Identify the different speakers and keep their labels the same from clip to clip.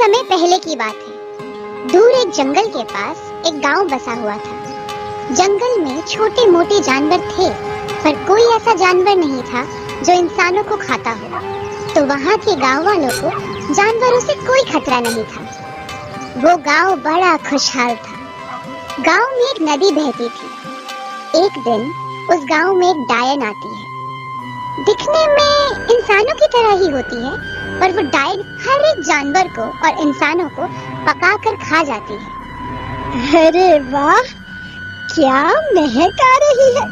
Speaker 1: समय पहले की बात है। दूर एक जंगल के पास एक गांव बसा हुआ था। जंगल में छोटे मोटे जानवर थे, पर कोई ऐसा जानवर नहीं था जो इंसानों को खाता हो। तो वहां के गांव वालों को जानवरों से कोई खतरा नहीं था। वो गांव बड़ा खुशहाल था। गांव में एक नदी बहती थी। एक दिन उस गांव में एक डायन आती है। दिखने में इंसानों की तरह ही होती है, पर वो डायन हर एक जानवर को और इंसानों को पकाकर खा जाती है।
Speaker 2: अरे वाह, क्या महक आ रही है।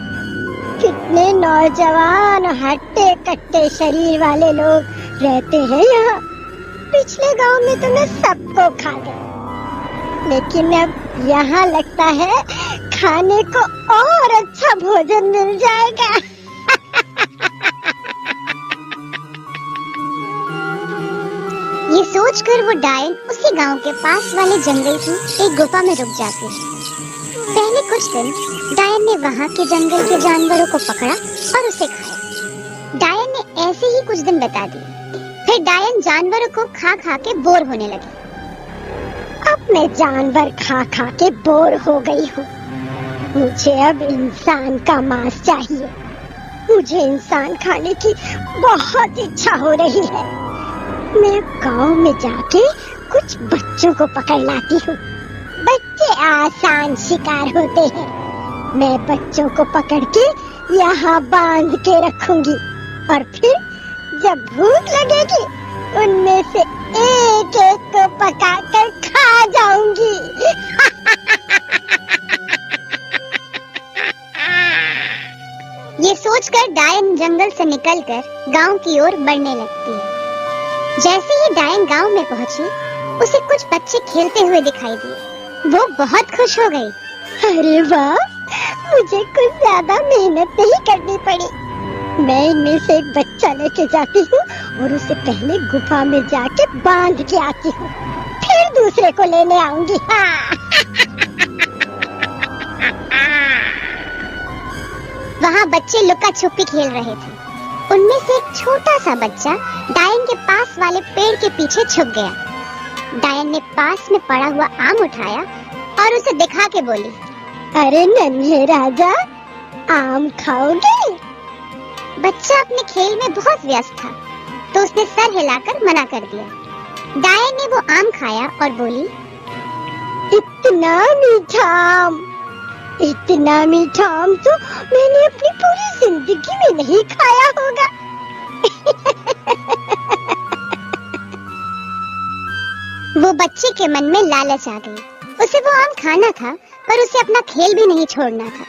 Speaker 2: कितने नौजवान हट्टे कट्टे शरीर वाले लोग रहते हैं यहाँ। पिछले गांव में तो मैं सबको खा गई, लेकिन अब यहाँ लगता है खाने को और अच्छा भोजन मिल जाएगा।
Speaker 1: ये सोचकर वो डायन उसी गांव के पास वाले जंगल की एक गुफा में रुक जाती है। पहले कुछ दिन डायन ने वहां के जंगल के जानवरों को पकड़ा और उसे खाया। डायन ने ऐसे ही कुछ दिन बिता दिए। फिर डायन जानवरों को खा खा के बोर होने लगी।
Speaker 2: अब मैं जानवर खा खा के बोर हो गई हूँ। मुझे अब इंसान का मांस चाहिए। मुझे इंसान खाने की बहुत इच्छा हो रही है। मैं गांव में जाके कुछ बच्चों को पकड़ लाती हूँ। बच्चे आसान शिकार होते हैं। मैं बच्चों को पकड़ के यहाँ बांध के रखूंगी और फिर जब भूख लगेगी उनमें से एक एक को पकाकर खा जाऊंगी।
Speaker 1: ये सोचकर डायन जंगल से निकलकर गांव की ओर बढ़ने लगती है। जैसे ही डायन गांव में पहुंची, उसे कुछ बच्चे खेलते हुए दिखाई दिए। वो बहुत खुश हो गई।
Speaker 2: अरे वाह, मुझे कुछ ज्यादा मेहनत नहीं करनी पड़ी। मैं इनमें से एक बच्चा लेके जाती हूँ और उसे पहले गुफा में जाके बांध के आती हूँ, फिर दूसरे को लेने आऊंगी।
Speaker 1: वहाँ बच्चे लुका छुपी खेल रहे थे। उनमें से एक छोटा सा बच्चा डायन के पास वाले पेड़ के पीछे छुप गया। डायन ने पास में पड़ा हुआ आम उठाया और उसे दिखा के बोली,
Speaker 2: अरे नन्हे राजा, आम खाओगे?
Speaker 1: बच्चा अपने खेल में बहुत व्यस्त था, तो उसने सर हिलाकर मना कर दिया। डायन ने वो आम खाया और बोली,
Speaker 2: इतना मीठा आम, इतना मीठा आम तो मैंने अपनी पूरी जिंदगी में नहीं खाया होगा।
Speaker 1: वो बच्चे के मन में लालच आ गई। उसे वो आम खाना था, पर उसे अपना खेल भी नहीं छोड़ना था।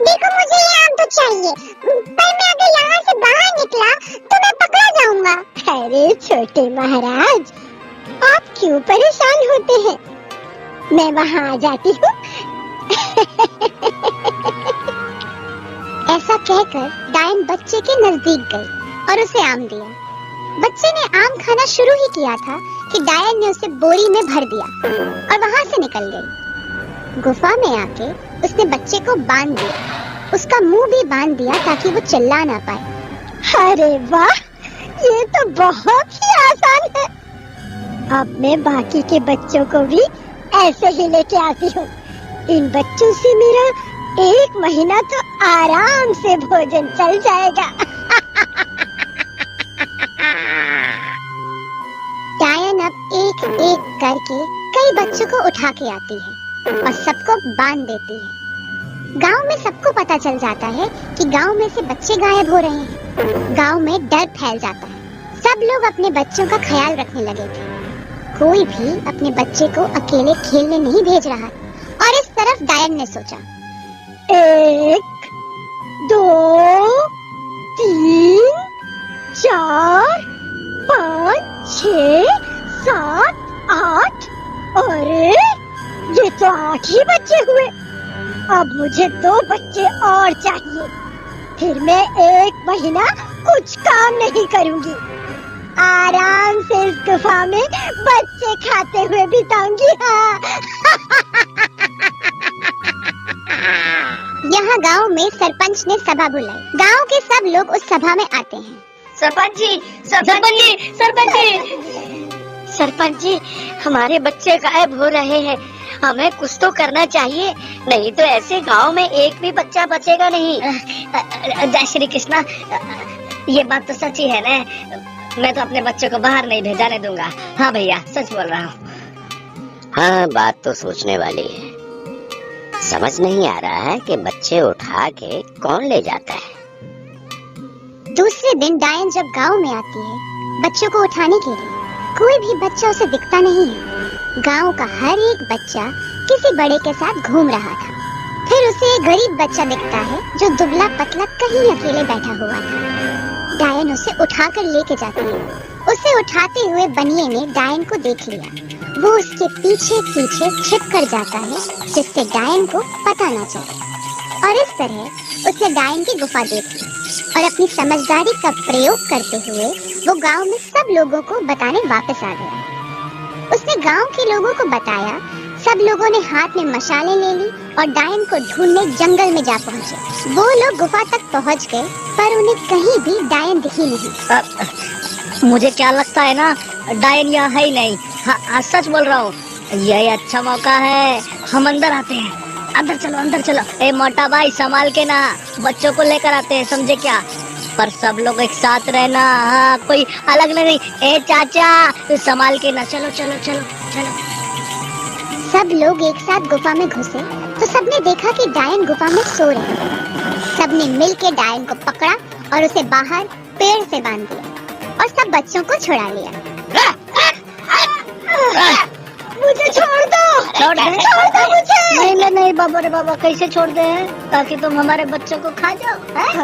Speaker 1: देखो, मुझे ये आम तो चाहिए, पर मैं अगर यहाँ से बाहर निकला तो मैं पकड़ा जाऊंगा।
Speaker 2: अरे छोटे महाराज, आप क्यों परेशान होते हैं? मैं वहाँ आ जाती हूँ।
Speaker 1: ऐसा कहकर डायन बच्चे के नजदीक गई और उसे आम दिया। बच्चे ने आम खाना शुरू ही किया था कि डायन ने उसे बोरी में भर दिया और वहां से निकल गई। गुफा में आके उसने बच्चे को बांध दिया। उसका मुंह भी बांध दिया ताकि वो चिल्ला ना पाए।
Speaker 2: अरे वाह, ये तो बहुत ही आसान है। अब मैं बाकी के बच्चों को भी ऐसे ही लेके आती हूँ। इन बच्चों से मेरा 1 महीना तो आराम से भोजन चल जाएगा।
Speaker 1: डायन अब एक एक करके कई बच्चों को उठा के आती है और सबको बांध देती है। गांव में सबको पता चल जाता है कि गांव में से बच्चे गायब हो रहे हैं। गांव में डर फैल जाता है। सब लोग अपने बच्चों का ख्याल रखने लगे थे। कोई भी अपने बच्चे को अकेले खेलने नहीं भेज रहा। और इस तरफ डायन ने सोचा,
Speaker 2: 1 2 3 4 5 6 7 8। अरे ये तो 8 ही बच्चे हुए। अब मुझे 2 बच्चे और चाहिए, फिर मैं 1 महीना कुछ काम नहीं करूंगी। आराम से इस गुफा में बच्चे खाते हुए बिताऊंगी।
Speaker 1: यहाँ गांव में सरपंच ने सभा बुलाई। गांव के सब लोग उस सभा में आते हैं।
Speaker 3: सरपंच जी,
Speaker 2: सरपंच जी, हमारे बच्चे गायब हो रहे हैं, हमें कुछ तो करना चाहिए, नहीं तो ऐसे गांव में एक भी बच्चा बचेगा नहीं।
Speaker 3: जय श्री कृष्णा, ये बात तो सच ही है ना, मैं तो अपने बच्चों को बाहर नहीं भेजाने दूंगा। हाँ भैया, सच बोल रहा हूँ।
Speaker 4: हाँ, बात तो सोचने वाली है। समझ नहीं आ रहा है कि बच्चे उठा के कौन ले जाता है।
Speaker 1: दूसरे दिन डायन जब गांव में आती है बच्चों को उठाने के लिए, कोई भी बच्चा उसे दिखता नहीं है। गांव का हर एक बच्चा किसी बड़े के साथ घूम रहा था। फिर उसे एक गरीब बच्चा दिखता है जो दुबला पतला कहीं अकेले बैठा हुआ था। डायन उसे उठाकर लेके जाती है। उसे उठाते हुए बनिए ने डायन को देख लिया। वो उसके पीछे पीछे छिप कर जाता है जिससे डायन को पता न चले, और इस तरह उसने डायन की गुफा देखी और अपनी समझदारी का प्रयोग करते हुए वो गांव में सब लोगों को बताने वापस आ गया। उसने गांव के लोगों को बताया। सब लोगों ने हाथ में मशालें ले ली और डायन को ढूंढने जंगल में जा पहुंचे। वो लोग गुफा तक पहुंच गए पर उन्हें कहीं भी डायन दिखी नहीं।
Speaker 3: मुझे क्या लगता है ना, डायन यहाँ है ही नहीं। हाँ, सच बोल रहा हूँ। यही अच्छा मौका है, हम अंदर आते हैं। अंदर चलो, अंदर चलो। ए मोटा भाई, संभाल के ना, बच्चों को लेकर आते हैं, समझे क्या? पर सब लोग एक साथ रहना, हाँ, कोई अलग नहीं। ए चाचा, संभाल के ना, चलो चलो चलो चलो।
Speaker 1: सब लोग एक साथ गुफा में घुसे तो सबने देखा कि डायन गुफा में सो रहे हैं। सबने मिलकर डायन को पकड़ा और उसे बाहर पेड़ से बांध दिया और सब बच्चों को छुड़ा लिया।
Speaker 2: मुझे छोड़ दो,
Speaker 3: छोड़ दे,
Speaker 2: छोड़ दो मुझे।
Speaker 3: नहीं नहीं नहीं बाबा रे बाबा, कैसे छोड़ दे ताकि तुम हमारे बच्चों को खा जाओ?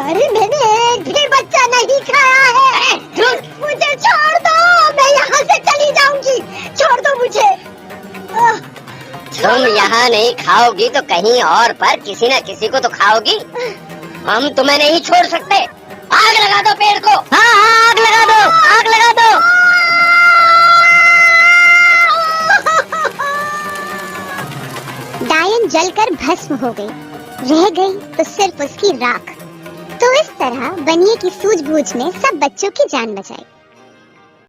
Speaker 2: अरे मैंने एक भी बच्चा नहीं खाया है, मुझे छोड़ दो, मैं यहाँ से चली जाऊंगी, छोड़ दो मुझे।
Speaker 4: तुम यहाँ नहीं खाओगी तो कहीं और पर किसी न किसी को तो खाओगी। हम तुम्हें नहीं छोड़ सकते। आग लगा दो पेड़ को।
Speaker 3: हाँ हाँ, आग लगा दो, आग लगा दो।
Speaker 1: डायन जलकर भस्म हो गई, रह गई तो सिर्फ उसकी राख। तो इस तरह बनिए की सूझबूझ ने सब बच्चों की जान बचाई।